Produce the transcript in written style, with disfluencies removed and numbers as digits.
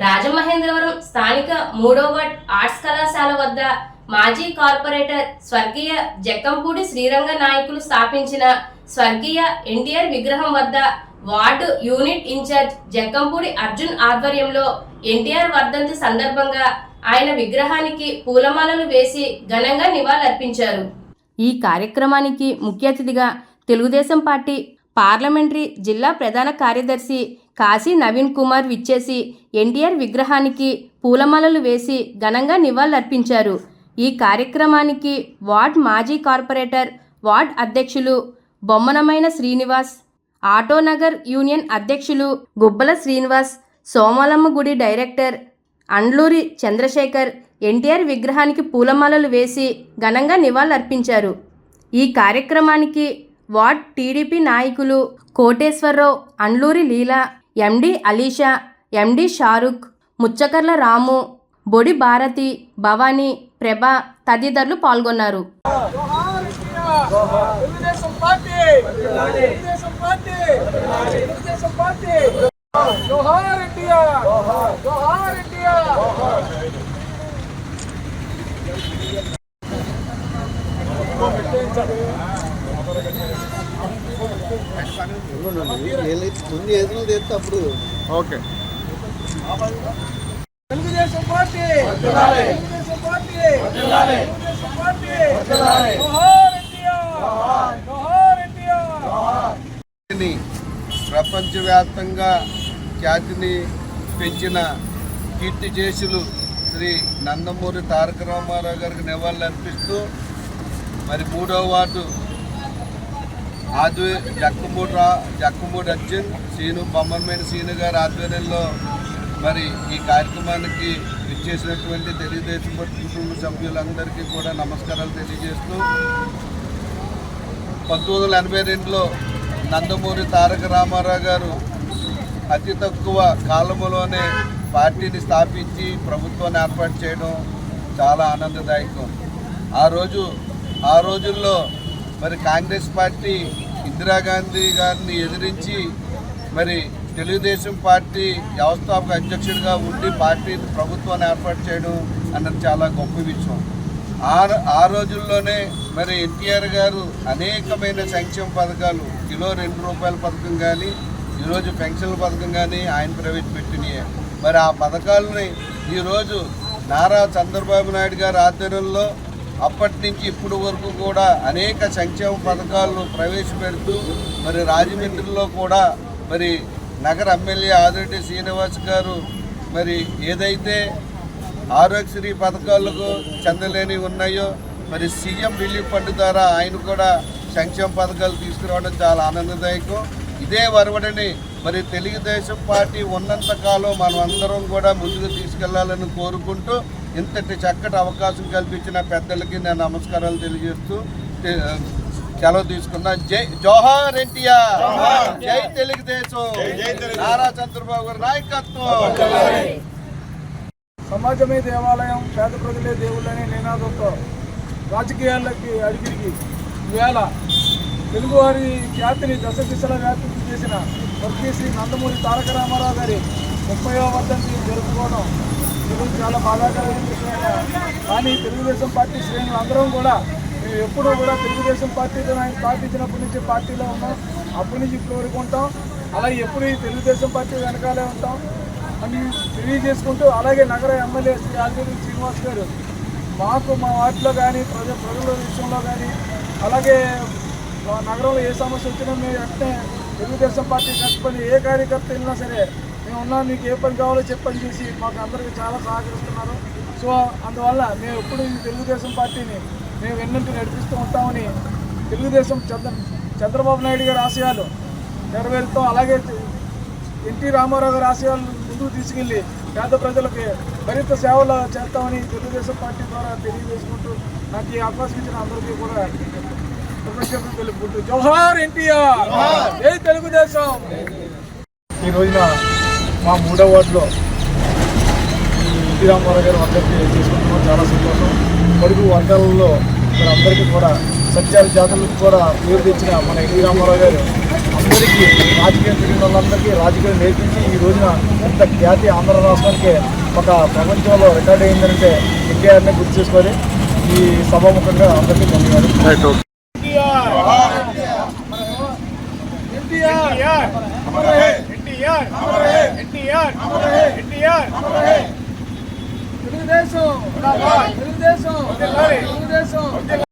రాజమహేంద్రవరం స్థానిక 3వ ward arts కళాశాల వద్ద మాజీ కార్పొరేటర్ స్వర్గీయ జక్కంపూడి శ్రీరంగ నాయకులు స్థాపించిన స్వర్గీయ ఎన్టీఆర్ విగ్రహం వద్ద ward unit incharge Jakkampudi Arjun ఆధ్వర్యంలో ఎన్టీఆర్ వర్ధంతి సందర్భంగా ఆయన విగ్రహానికి పూలమాలలు వేసి ఘనంగా నివాళులర్పించారు. ఈ కార్యక్రమానికి ముఖ్య అతిథిగా తెలుగుదేశం పార్టీ పార్లమెంటరీ జిల్లా ప్రధాన కార్యదర్శి కాశీ నవీన్ కుమార్ విచ్చేసి ఎన్టీఆర్ విగ్రహానికి పూలమాలలు వేసి ఘనంగా నివాళులర్పించారు. ఈ కార్యక్రమానికి వార్డ్ మాజీ కార్పొరేటర్ వార్డ్ అధ్యక్షులు బొమ్మనమైన శ్రీనివాస్, ఆటోనగర్ యూనియన్ అధ్యక్షులు గుబ్బల శ్రీనివాస్, సోమలమ్మ గుడి డైరెక్టర్ అండ్లూరి చంద్రశేఖర్ ఎన్టీఆర్ విగ్రహానికి పూలమాలలు వేసి ఘనంగా నివాళులర్పించారు. ఈ కార్యక్రమానికి వార్డ్ టీడీపీ నాయకులు కోటేశ్వరరావు, అండ్లూరి లీలా, ఎండి అలీషా, ఎండి షారుఖ్, ముచ్చకర్ల రాము, బొడి భారతి, భవానీ, ప్రభ తదితరులు పాల్గొన్నారు. ముందు ఎదురు తెస్తే అప్పుడు okay. Telugu Desam party, Telugu Desam party, Telugu Desam party, జోహార్ ఎన్టీఆర్, జోహార్ ఎన్టీఆర్. ప్రపంచవ్యాప్తంగా ఖ్యాతిని పెంచిన కీర్తి చేసులు శ్రీ నందమూరి తారక రామారావు గారికి నివాళులు అర్పిస్తూ మరి 3వ వార్డు జక్కంపూడి అర్జున్ శ్రీను బొమ్మనమైన శ్రీను గారి ఆధ్వర్యంలో మరి ఈ కార్యక్రమానికి విచ్చేసినటువంటి తెలుగుదేశం కుటుంబ సభ్యులందరికీ కూడా నమస్కారాలు తెలియజేస్తూ 1982లో నందమూరి తారక రామారావు గారు అతి తక్కువ కాలంలోనే పార్టీని స్థాపించి ప్రభుత్వాన్ని ఏర్పాటు చేయడం చాలా ఆనందదాయకం. ఆ రోజుల్లో మరి కాంగ్రెస్ పార్టీ ఇందిరాగాంధీ గారిని ఎదిరించి మరి తెలుగుదేశం పార్టీ వ్యవస్థాపక అధ్యక్షుడిగా ఉండి పార్టీని ప్రభుత్వాన్ని ఏర్పాటు చేయడం అన్నది చాలా గొప్ప విషయం. ఆ రోజుల్లోనే మరి ఎన్టీఆర్ గారు అనేకమైన సంక్షేమ పథకాలు, కిలో ₹2 పథకం కానీ, ఈరోజు పెన్షన్ల పథకం కానీ ఆయన ప్రవేశపెట్టినాయి. మరి ఆ పథకాలని ఈరోజు నారా చంద్రబాబు నాయుడు గారి ఆధ్వర్యంలో అప్పటి నుంచి ఇప్పటి వరకు కూడా అనేక సంక్షేమ పథకాలను ప్రవేశపెడుతూ మరి రాజమండ్రిలో కూడా మరి నగర ఎమ్మెల్యే ఆదిరెడ్డి శ్రీనివాస్ గారు మరి ఏదైతే ఆరోగ్యశ్రీ పథకాలకు చెందలేని ఉన్నాయో మరి సీఎం రిలీఫ్ ఫండ్ ద్వారా ఆయన కూడా సంక్షేమ పథకాలు తీసుకురావడం చాలా ఆనందదాయకం. ఇదే వరవడిని మరి తెలుగుదేశం పార్టీ ఉన్నంత కాలం మనం అందరం కూడా ముందుకు తీసుకెళ్లాలని కోరుకుంటూ ఇంతటి చక్కటి అవకాశం కల్పించిన పెద్దలకి నేను నమస్కారాలు తెలియజేస్తూ సెలవు తీసుకున్నా. జై జోహార్ ఎన్టీఆర్, జై తెలుగుదేశం, నారా చంద్రబాబు గారి నాయకత్వం. సమాజమే దేవాలయం, పేద ప్రజలే దేవుళ్ళనే నినాదంతో రాజకీయాల్లోకి అడిగిరిగి ఈవేళ తెలుగువారి ఖ్యాతిని దశ దిశలా వ్యాప్తి చేసిన స్వర్గీయ శ్రీ నందమూరి తారక రామారావు గారి 30వ వర్ధంతి జరుపుకోవడం ఈరోజు చాలా బాధాకరమైన విషయమే. కానీ తెలుగుదేశం పార్టీ శ్రేణులు అందరం కూడా మేము ఎప్పుడూ కూడా తెలుగుదేశం పార్టీతో ఆయన స్థాపించినప్పటి నుంచి పార్టీలో ఉన్నాం, అప్పటి నుంచి ఇప్పుడు వరకు ఉంటాం. అలాగే ఎప్పుడు ఈ తెలుగుదేశం పార్టీ వెనకాలే ఉంటాం అని తెలియజేసుకుంటూ, అలాగే నగర ఎమ్మెల్యే శ్రీ ఆదిరెడ్డి శ్రీనివాస్ గారు మాకు మా వార్డులో కానీ ప్రజల విషయంలో కానీ అలాగే నగరంలో ఏ సమస్య వచ్చినా మేము వెంటనే తెలుగుదేశం పార్టీ కష్టపడి ఏ కార్యకర్త వెళ్ళినా సరే మేము ఉన్నాం, మీకు ఏ పని కావాలో చెప్పని చేసి మాకు అందరికీ చాలా సహకరిస్తున్నారు. సో అందువల్ల మేము ఎప్పుడు ఈ తెలుగుదేశం పార్టీని మేము వెన్నంటి నడిపిస్తూ ఉంటామని తెలుగుదేశం చంద్రబాబు నాయుడు గారి ఆశయాలు నెరవేరుతాం, అలాగే ఎన్టీ రామారావు గారి ఆశయాలు ముందుకు తీసుకెళ్ళి పేద ప్రజలకి మరింత సేవలు చేస్తామని తెలుగుదేశం పార్టీ ద్వారా తెలియజేసుకుంటూ నాకు ఈ అవకాశం ఇచ్చిన అందరికీ కూడా కృతజ్ఞతలు తెలుపుకుంటూ జోహార్ ఎన్టీఆర్, జై తెలుగుదేశం. ఈ రోజున మా 3వ వార్డులో ఎన్టీ రామారావు గారి వర్ధంతి చేసుకుంటున్నాం, చాలా సంతోషం. పొడుగు వర్గాలలో అందరికీ కూడా సత్యాల జాతరలకు కూడా పేరు తెచ్చిన మన ఎన్టీ రామారావు గారు అందరికీ రాజకీయం తిరిగిన వాళ్ళందరికీ రాజకీయం నేర్పించి ఈ రోజున ఇంత ఖ్యాతి ఆంధ్ర రాష్ట్రానికి ఒక ప్రపంచంలో రికార్డ్ అయిందంటే ఎన్టీఆర్ని గుర్తు చేసుకొని ఈ సభాముఖంగా అందరికీ ధన్యవాదాలు. తెలుగుదేశం